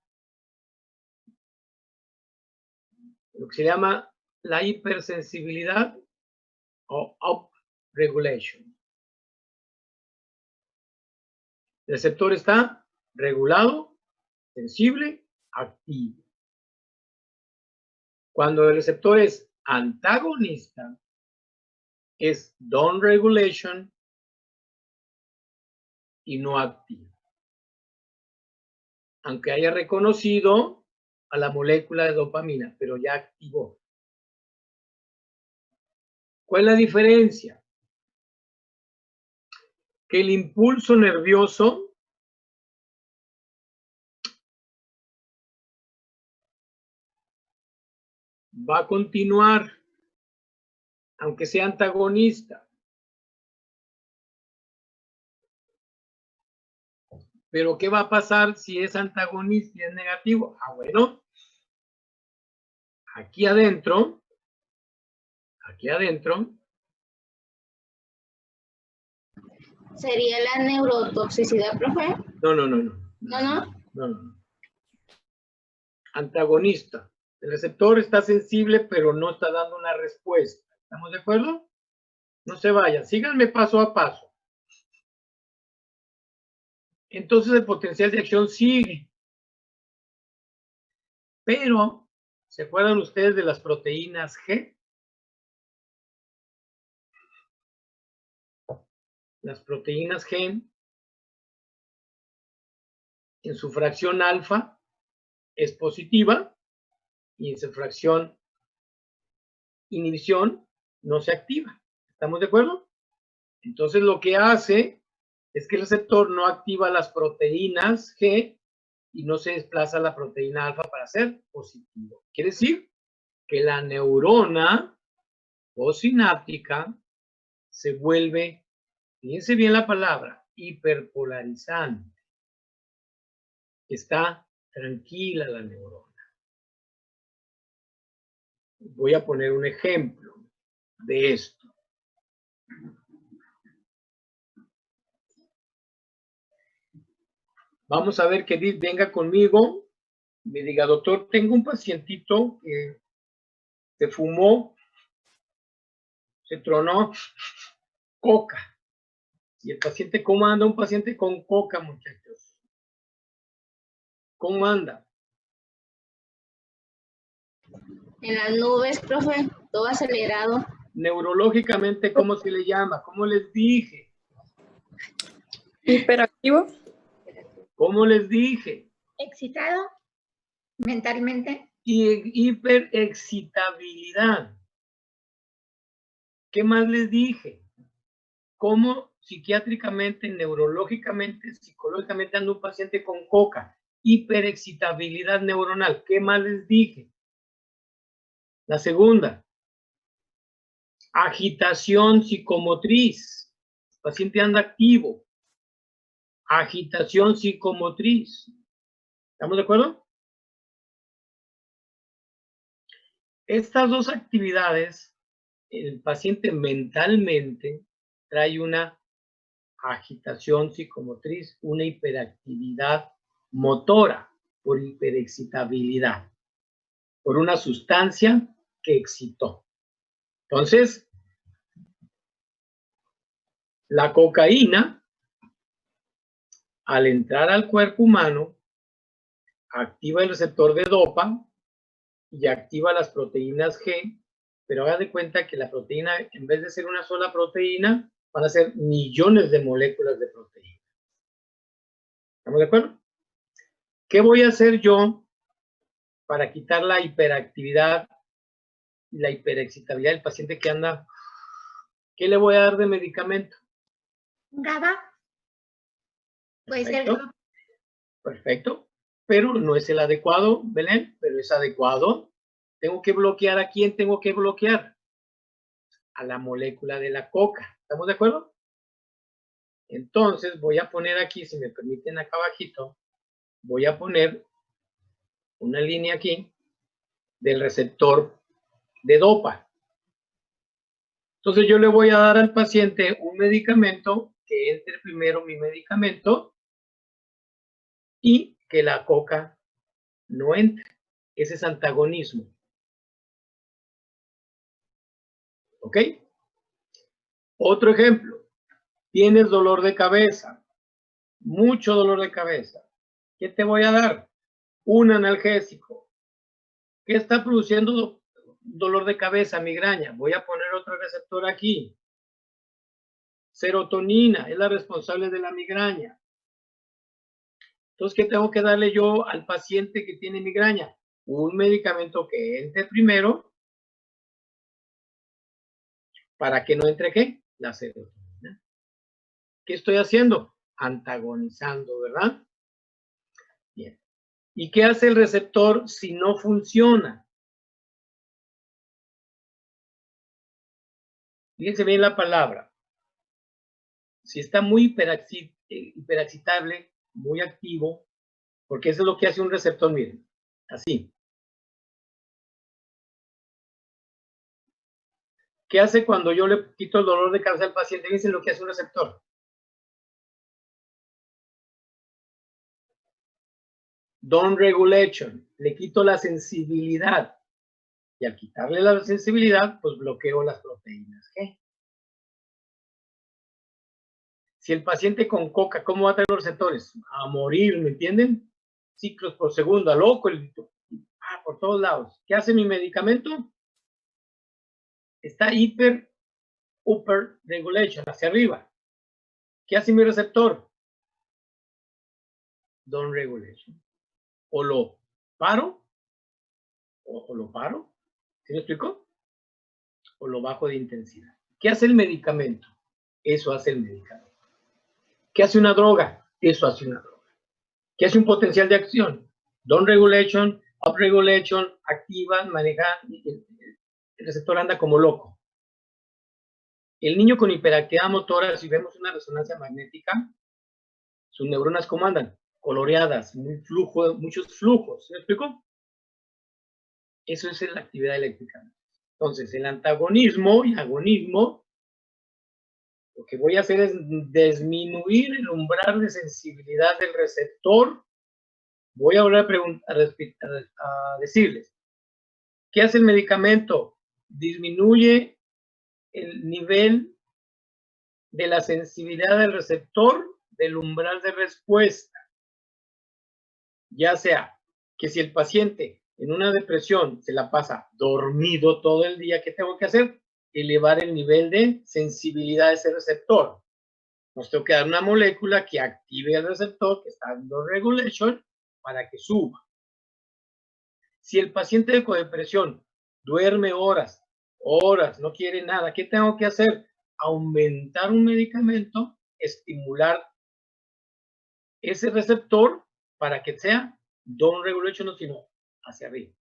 Lo que se llama la hipersensibilidad o upregulation. El receptor está regulado, sensible, activo. Cuando el receptor es antagonista, es down regulation y no activo. Aunque haya reconocido a la molécula de dopamina, pero ya activó. ¿Cuál es la diferencia? Que el impulso nervioso va a continuar, aunque sea antagonista. Pero ¿qué va a pasar si es antagonista y es negativo? Ah, bueno, aquí adentro, ¿Sería la neurotoxicidad, profe? no. Antagonista. El receptor está sensible, pero no está dando una respuesta. ¿Estamos de acuerdo? No se vayan, síganme paso a paso. Entonces el potencial de acción sigue. Pero, ¿se acuerdan ustedes de las proteínas G? Las proteínas G, en su fracción alfa, es positiva y en su fracción inhibición no se activa. ¿Estamos de acuerdo? Entonces lo que hace es que el receptor no activa las proteínas G y no se desplaza la proteína alfa para ser positivo. Quiere decir que la neurona postsináptica se vuelve, fíjense bien la palabra, hiperpolarizante. Está tranquila la neurona. Voy a poner un ejemplo de esto. Vamos a ver que venga conmigo, me diga, doctor, tengo un pacientito que se fumó, se tronó coca. Y el paciente, ¿cómo anda un paciente con coca, muchachos? ¿Cómo anda? En las nubes, profe, todo acelerado. Neurológicamente, ¿cómo se le llama? ¿Cómo les dije? Hiperactivo. ¿Cómo les dije? Excitado mentalmente. Y hiperexcitabilidad. ¿Qué más les dije? ¿Cómo psiquiátricamente, neurológicamente, psicológicamente anda un paciente con coca? Hiperexcitabilidad neuronal. ¿Qué más les dije? La segunda, agitación psicomotriz. El paciente anda activo. Agitación psicomotriz. ¿Estamos de acuerdo? Estas dos actividades, el paciente mentalmente trae una agitación psicomotriz, una hiperactividad motora por hiperexcitabilidad, por una sustancia que excitó. Entonces, la cocaína, al entrar al cuerpo humano, activa el receptor de dopa y activa las proteínas G, pero hagan de cuenta que la proteína, en vez de ser una sola proteína, van a ser millones de moléculas de proteína. ¿Estamos de acuerdo? ¿Qué voy a hacer yo para quitar la hiperactividad y la hiperexcitabilidad del paciente que anda? ¿Qué le voy a dar de medicamento? GABA. Puede ser GABA. Perfecto. Pero no es el adecuado, Belén, pero es adecuado. Tengo que bloquear a quién tengo que bloquear. A la molécula de la coca. ¿Estamos de acuerdo? Entonces voy a poner aquí, si me permiten acá abajito, voy a poner una línea aquí del receptor de dopa. Entonces yo le voy a dar al paciente un medicamento, que entre primero mi medicamento y que la coca no entre. Ese es antagonismo. ¿Ok? Otro ejemplo. Tienes dolor de cabeza, mucho dolor de cabeza. ¿Qué te voy a dar? Un analgésico. ¿Qué está produciendo dolor de cabeza, migraña? Voy a poner otro receptor aquí. Serotonina es la responsable de la migraña. Entonces, ¿qué tengo que darle yo al paciente que tiene migraña? Un medicamento que entre primero para que no entre ¿qué? La serotonina. ¿Qué estoy haciendo? Antagonizando, ¿verdad? Bien. ¿Y qué hace el receptor si no funciona? Fíjense bien la palabra. Si está muy hiperexcitable, muy activo, porque eso es lo que hace un receptor, miren, así. ¿Qué hace cuando yo le quito el dolor de cabeza al paciente? Dicen lo que hace un receptor. Down regulation, le quito la sensibilidad. Y al quitarle la sensibilidad, pues bloqueo las proteínas G. Si el paciente con coca, ¿cómo va a tener los receptores? A morir, ¿me entienden? Ciclos por segundo, a loco, por todos lados. ¿Qué hace mi medicamento? Está upper regulation, hacia arriba. ¿Qué hace mi receptor? Down regulation. O lo paro, o lo paro, ¿sí me explico? O lo bajo de intensidad. ¿Qué hace el medicamento? Eso hace el medicamento. ¿Qué hace una droga? Eso hace una droga. ¿Qué hace un potencial de acción? Down regulation, up regulation, activa, maneja, el receptor anda como loco. El niño con hiperactividad motora, si vemos una resonancia magnética, sus neuronas ¿cómo andan? Coloreadas, muchos flujos. ¿Sí me explico? Eso es la actividad eléctrica. Entonces, el antagonismo y agonismo, lo que voy a hacer es disminuir el umbral de sensibilidad del receptor. Voy a volver a decirles, ¿qué hace el medicamento? Disminuye el nivel de la sensibilidad del receptor del umbral de respuesta. Ya sea que si el paciente en una depresión se la pasa dormido todo el día, ¿qué tengo que hacer? Elevar el nivel de sensibilidad de ese receptor. Nos tengo que dar una molécula que active el receptor, que está en low regulation, para que suba. Si el paciente de codepresión duerme horas, no quiere nada, ¿qué tengo que hacer? Aumentar un medicamento, estimular ese receptor para que sea down regulation, no sino hacia arriba.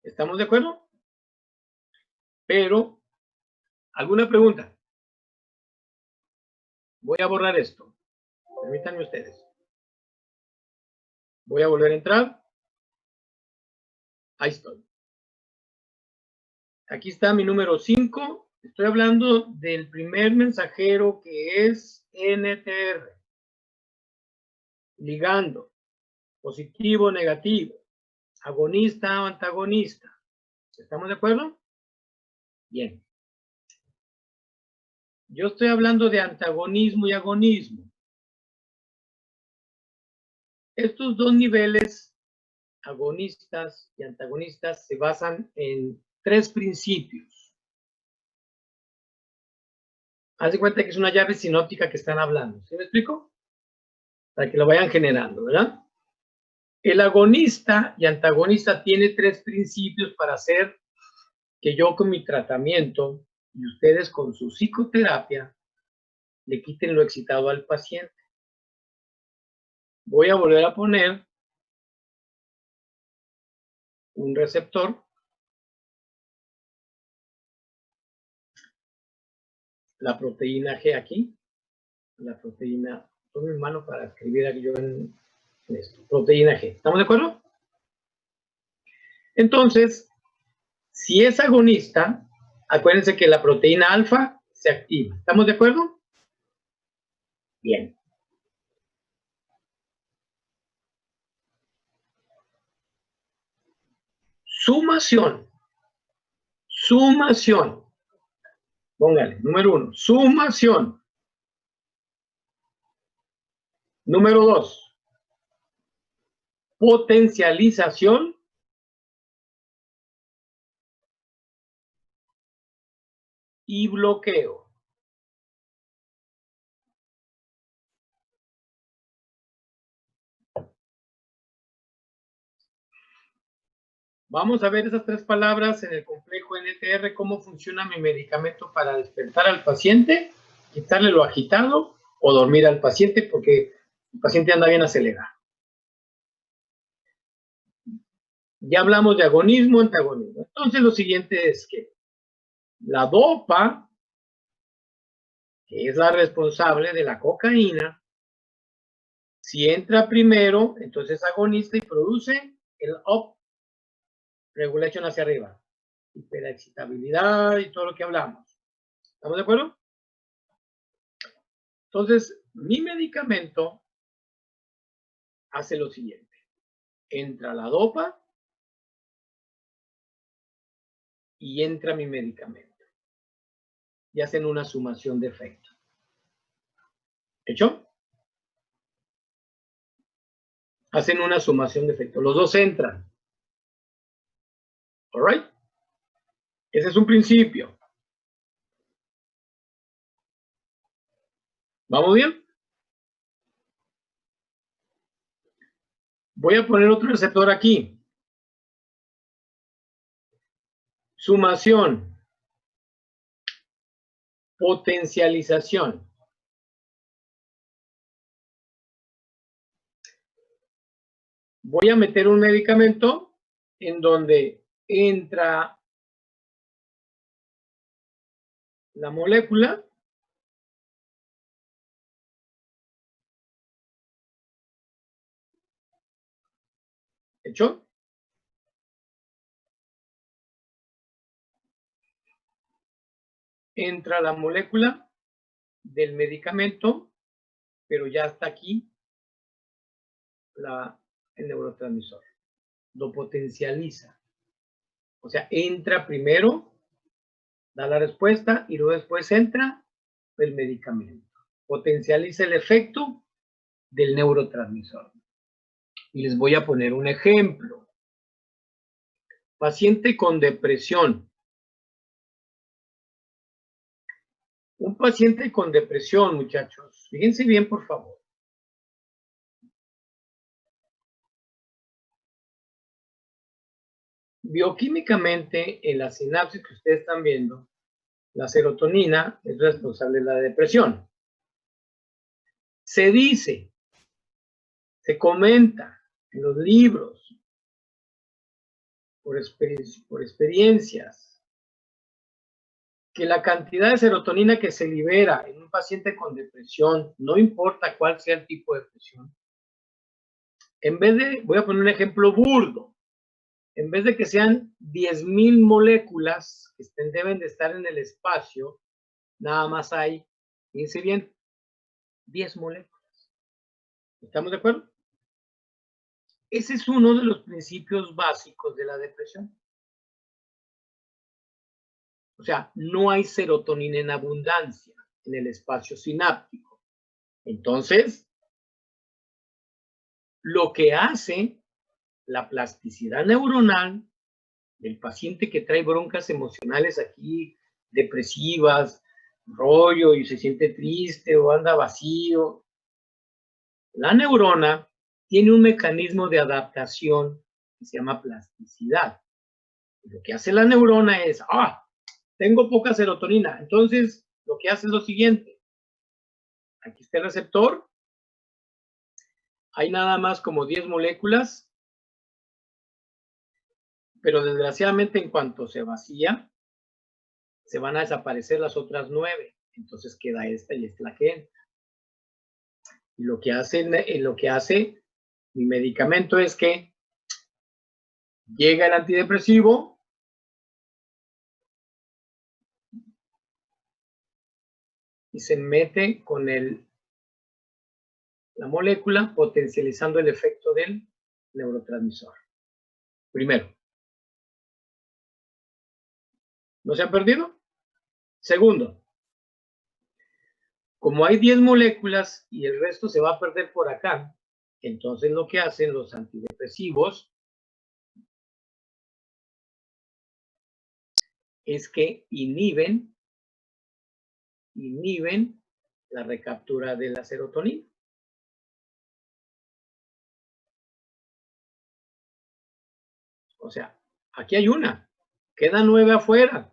¿Estamos de acuerdo? Pero, ¿alguna pregunta? Voy a borrar esto. Permítanme ustedes. Voy a volver a entrar. Ahí estoy. Aquí está mi número 5. Estoy hablando del primer mensajero que es NTR. Ligando. Positivo, negativo. Agonista o antagonista. ¿Estamos de acuerdo? Bien. Yo estoy hablando de antagonismo y agonismo. Estos dos niveles, agonistas y antagonistas, se basan en 3 principios. Haz de cuenta que es una llave sinóptica que están hablando. ¿Sí me explico? Para que lo vayan generando, ¿verdad? El agonista y antagonista tiene 3 principios para hacer que yo con mi tratamiento y ustedes con su psicoterapia le quiten lo excitado al paciente. Voy a volver a poner un receptor. La proteína G aquí. La proteína, tome mi mano para escribir aquí yo en esto. Proteína G. ¿Estamos de acuerdo? Entonces, si es agonista, acuérdense que la proteína alfa se activa. ¿Estamos de acuerdo? Bien. Sumación. Sumación. Póngale, número 1, sumación. Número 2, potencialización. Y bloqueo. Vamos a ver esas 3 palabras en el complejo NTR, cómo funciona mi medicamento para despertar al paciente, quitarle lo agitado o dormir al paciente porque el paciente anda bien acelerado. Ya hablamos de agonismo, antagonismo. Entonces lo siguiente es que la dopa que es la responsable de la cocaína, si entra primero, entonces es agonista y produce el up regulation hacia arriba, hiperexcitabilidad y todo lo que hablamos. ¿Estamos de acuerdo? Entonces, mi medicamento hace lo siguiente. Entra la dopa y entra mi medicamento. Y hacen una sumación de efecto. ¿Hecho? Hacen una sumación de efecto. Los dos entran. ¿All right? Ese es un principio. ¿Vamos bien? Voy a poner otro receptor aquí. Sumación. Potencialización. Voy a meter un medicamento en donde entra la molécula ¿hecho? Entra la molécula del medicamento, pero ya está aquí el neurotransmisor. Lo potencializa. O sea, entra primero, da la respuesta y luego después entra el medicamento. Potencializa el efecto del neurotransmisor. Y les voy a poner un ejemplo. Paciente con depresión. Un paciente con depresión, muchachos. Fíjense bien, por favor. Bioquímicamente, en la sinapsis que ustedes están viendo, la serotonina es responsable de la depresión. Se dice, se comenta en los libros, por experiencias, que la cantidad de serotonina que se libera en un paciente con depresión, no importa cuál sea el tipo de depresión, en vez de, voy a poner un ejemplo burdo, en vez de que sean 10,000 moléculas que deben de estar en el espacio, nada más hay, fíjense bien, 10 moléculas. ¿Estamos de acuerdo? Ese es uno de los principios básicos de la depresión. O sea, no hay serotonina en abundancia en el espacio sináptico. Entonces, lo que hace la plasticidad neuronal del paciente que trae broncas emocionales aquí, depresivas, rollo y se siente triste o anda vacío, la neurona tiene un mecanismo de adaptación que se llama plasticidad. Lo que hace la neurona es, tengo poca serotonina. Entonces, lo que hace es lo siguiente. Aquí está el receptor. Hay nada más como 10 moléculas. Pero desgraciadamente, en cuanto se vacía, se van a desaparecer las otras 9. Entonces queda esta y esta la que entra. Y lo que hace mi medicamento es que llega el antidepresivo, y se mete con la molécula potencializando el efecto del neurotransmisor. Primero. ¿No se han perdido? Segundo. Como hay 10 moléculas y el resto se va a perder por acá, entonces lo que hacen los antidepresivos es que inhiben la recaptura de la serotonina. O sea, aquí hay una, quedan 9 afuera.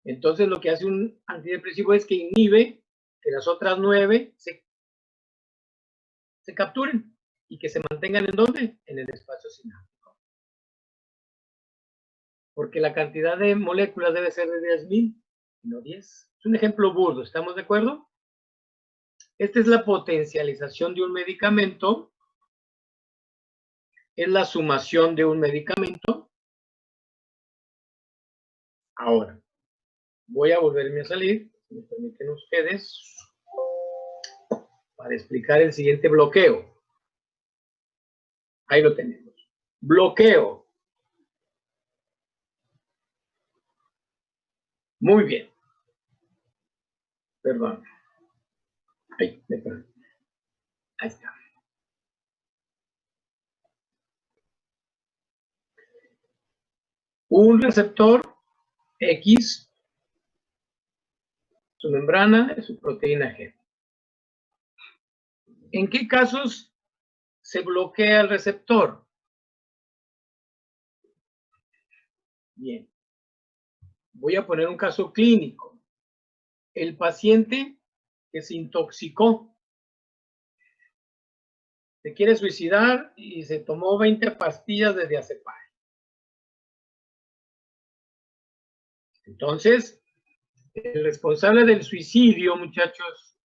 Entonces lo que hace un antidepresivo es que inhibe que las otras 9 se capturen y que se mantengan ¿en dónde? En el espacio sináptico. Porque la cantidad de moléculas debe ser de 10,000, no 10. Es un ejemplo burdo, ¿estamos de acuerdo? Esta es la potencialización de un medicamento. Es la sumación de un medicamento. Ahora, voy a volverme a salir, si me permiten ustedes, para explicar el siguiente bloqueo. Ahí lo tenemos. Bloqueo. Muy bien. Perdón. Ahí está. Un receptor X, su membrana es su proteína G. ¿En qué casos se bloquea el receptor? Bien. Voy a poner un caso clínico. El paciente que se intoxicó, se quiere suicidar y se tomó 20 pastillas de diazepam. Entonces, el responsable del suicidio, muchachos,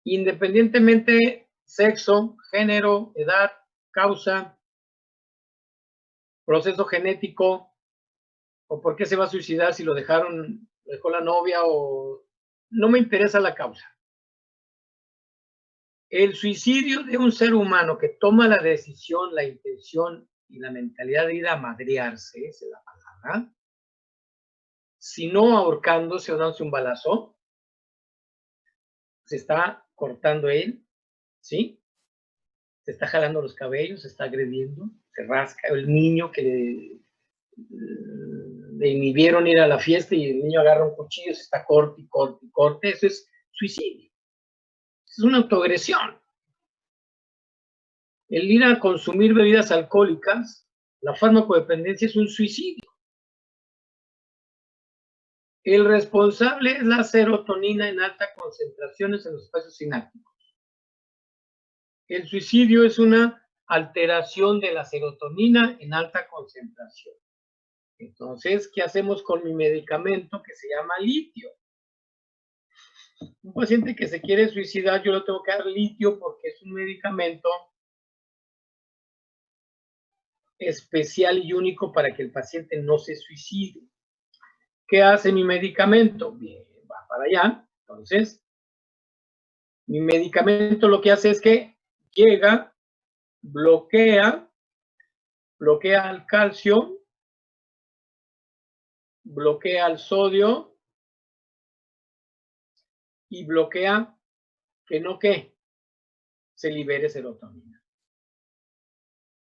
independientemente sexo, género, edad, causa, proceso genético, o por qué se va a suicidar si lo dejó la novia, o no me interesa la causa. El suicidio de un ser humano que toma la decisión, la intención y la mentalidad de ir a madrearse, esa es la palabra, si no ahorcándose o dándose un balazo, se está cortando él, ¿sí? Se está jalando los cabellos, se está agrediendo, se rasca. El niño que le inhibieron ir a la fiesta y el niño agarra un cuchillo, se está corte y corte y corte, eso es suicidio. Es una autoagresión. El ir a consumir bebidas alcohólicas, la farmacodependencia es un suicidio. El responsable es la serotonina en altas concentraciones en los espacios sinápticos. El suicidio es una alteración de la serotonina en alta concentración. Entonces, ¿qué hacemos con mi medicamento que se llama litio? Un paciente que se quiere suicidar, yo le tengo que dar litio porque es un medicamento especial y único para que el paciente no se suicide. ¿Qué hace mi medicamento? Bien, va para allá. Entonces, mi medicamento lo que hace es que llega, bloquea al calcio, bloquea al sodio y bloquea que no se libere serotonina.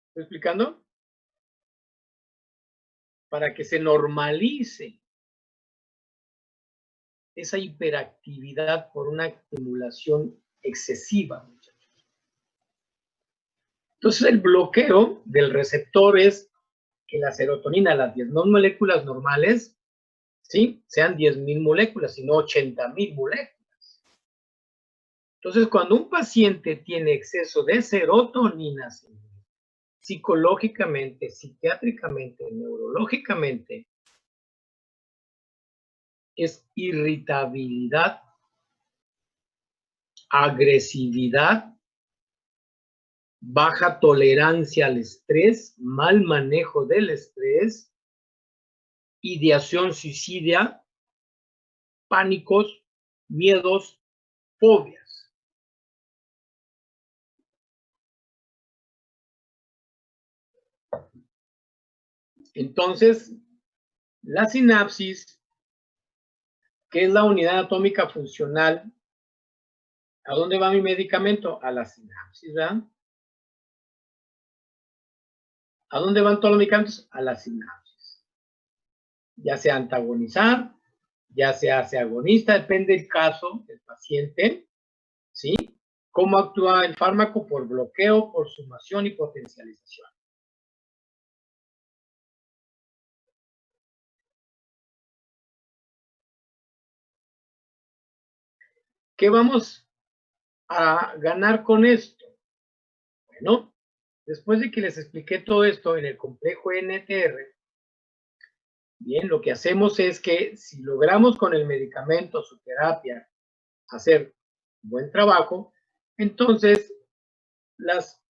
¿Estoy explicando? Para que se normalice esa hiperactividad por una estimulación excesiva, muchachos. Entonces, el bloqueo del receptor es que la serotonina, las 10.000 moléculas normales, ¿sí? Sean 10.000 moléculas, y no 80.000 moléculas. Entonces, cuando un paciente tiene exceso de serotonina, psicológicamente, psiquiátricamente, neurológicamente, es irritabilidad, agresividad, baja tolerancia al estrés, mal manejo del estrés, ideación suicida, pánicos, miedos, fobias. Entonces, la sinapsis, que es la unidad atómica funcional, ¿a dónde va mi medicamento? A la sinapsis, ¿verdad? ¿A dónde van todos los medicamentos? A la sinapsis. Ya sea antagonizar, ya se hace agonista, depende del caso del paciente, ¿sí? ¿Cómo actúa el fármaco? Por bloqueo, por sumación y potencialización. ¿Qué vamos a ganar con esto? Bueno, después de que les expliqué todo esto en el complejo NTR, bien, lo que hacemos es que si logramos con el medicamento, su terapia, hacer buen trabajo, entonces las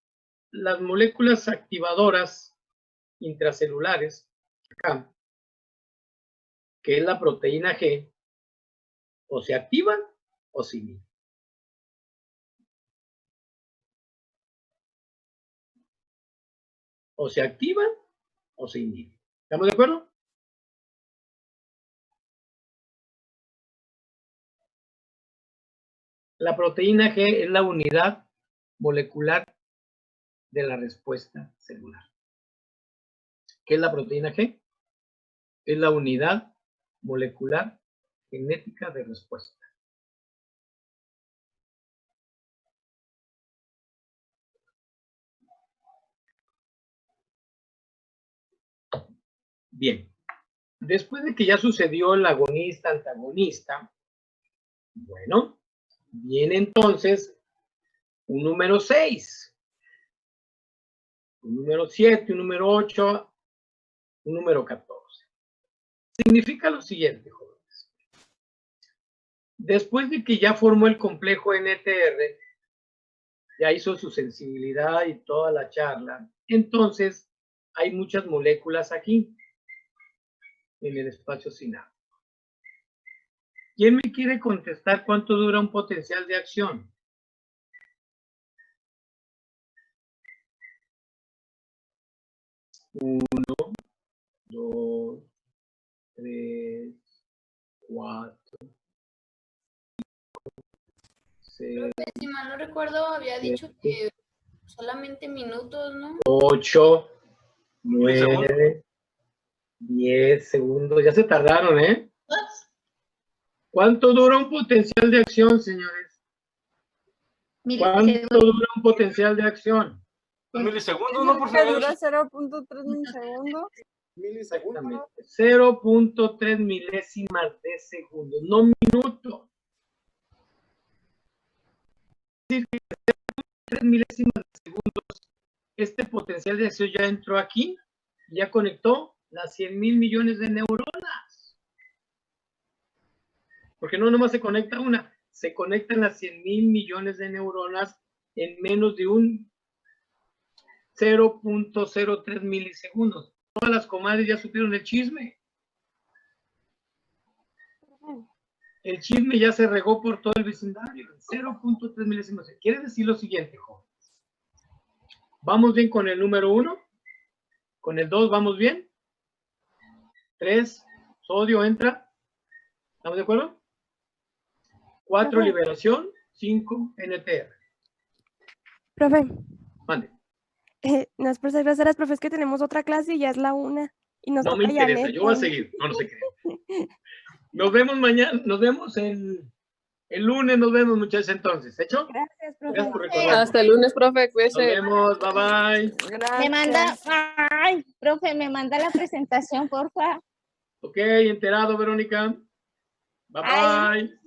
moléculas activadoras intracelulares, acá, que es la proteína G, o se activan o se inhiben. O se activan o se inhiben. ¿Estamos de acuerdo? La proteína G es la unidad molecular de la respuesta celular. ¿Qué es la proteína G? Es la unidad molecular genética de respuesta. Bien, después de que ya sucedió el agonista-antagonista, bueno, viene entonces un número 6, un número 7, un número 8, un número 14. Significa lo siguiente, jóvenes. Después de que ya formó el complejo NTR, ya hizo su sensibilidad y toda la charla, entonces hay muchas moléculas aquí en el espacio sináptico. ¿Quién me quiere contestar cuánto dura un potencial de acción? Uno, 2, 3, 4, 6, Si mal no recuerdo, había dicho que solamente minutos, ¿no? 8, 9, 10 segundos. Ya se tardaron, ¿eh? ¿Cuánto dura un potencial de acción, señores? ¿Cuánto dura un potencial de acción? Un milisegundo, ¿no? Por Que favor. dura 0.3 milisegundos. Milisegundos. 0.3 milésimas de segundo, no minuto. Es decir, que 3 milésimas de segundos, este potencial de acción ya entró aquí, ya conectó las 100,000 millones de neuronas. Porque no nomás se conecta una, se conectan las 100,000 millones de neuronas en menos de un 0.03 milisegundos. Todas las comadres ya supieron el chisme. El chisme ya se regó por todo el vecindario. 0.3 milésimas. Quiere decir lo siguiente, jóvenes. ¿Vamos bien con el número 1? ¿Con el 2 vamos bien? 3, sodio entra. ¿Estamos de acuerdo? 4, liberación. 5, NTR. Profe, Mande. no es por ser groseras, profe, es que tenemos otra clase y ya es la 1 y nos No me toca interesa, Janet yo voy a con- seguir. No se crean. Nos vemos mañana, nos vemos el lunes, nos vemos, muchachos, entonces. ¿Hecho? Gracias, profe. Gracias por recordar. Hasta el lunes, profe, Nos cuídese. vemos, bye bye. Gracias. Me manda, ay, profe, me manda la presentación, porfa. Ok, enterado, Verónica. Bye Ay. bye.